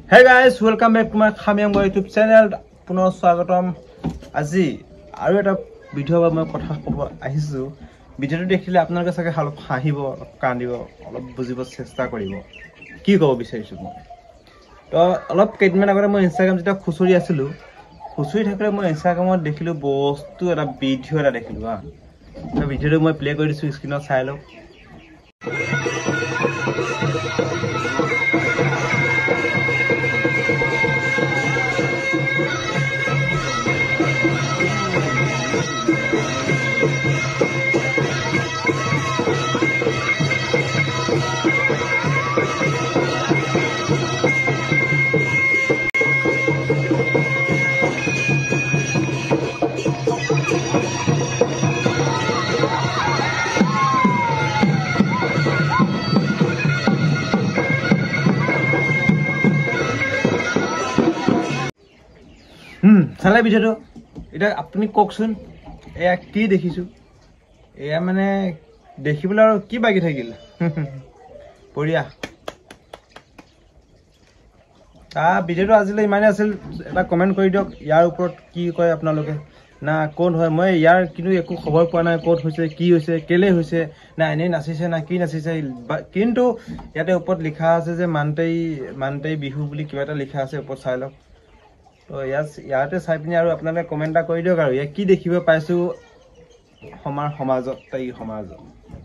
Hey guys, welcome back to my Khamiam YouTube channel. পুনৰ স্বাগতম আজি আৰু এটা ভিডিও বা মই কথা ক'ব আহিছো ভিডিওটো দেখিলে আপোনালোকে চাগে হাঁহিব কান্দিব অলপ বুজিব চেষ্টা কৰিব কি ক'ব বিচাৰিছো মই তো অলপ কেইদিনমান আগতে মই ইনষ্টাগ্ৰাম যেটা খুচৰি আছিলো খুচৰি থাকিলে মই ইনষ্টাগ্ৰামত দেখিলো বস্তু এটা ভিডিও এটা দেখিলো তো ভিডিওটো মই প্লে কৰি দিছো স্ক্ৰীনত চাই লওক চালে ভিডিওটো এটা আপুনি কওকচোন এয়া কি দেখিছো এয়া মানে দেখিবলৈ আৰু কি বাকি থাকিল পঢ়িয়া ভিডিওটো আজিলৈ ইমানেই আছিল এটা কমেন্ট কৰি দিয়ক ইয়াৰ ওপৰত কি কয় আপোনালোকে না কোন হয় মই ইয়াৰ কিন্তু একো খবৰ পোৱা নাই ক'ত হৈছে কি হৈছে কেলে হৈছে না এনেই নাচিছে না কি নাচিছে কিন্তু ইয়াতে ওপৰত লিখা আছে যে মানতেই বিহু বুলি কিবা এটা লিখা আছে ওপৰত চাই লওক তো ইয়াতে চাই পিনি আৰু আপোনালোকে কমেন্ট এটা কৰি দিয়ক আৰু ইয়াক কি দেখিব পাইছো সমাজত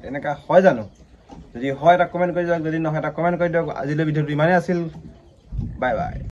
এনেকা হয় জানো যদি হয় এটা কমেন্ট কৰি দিয়ক যদি নহয় এটা কমেন্ট কৰি দিয়ক আজিলৈ ভিডিওটো ইমানেই আছিল বাই বাই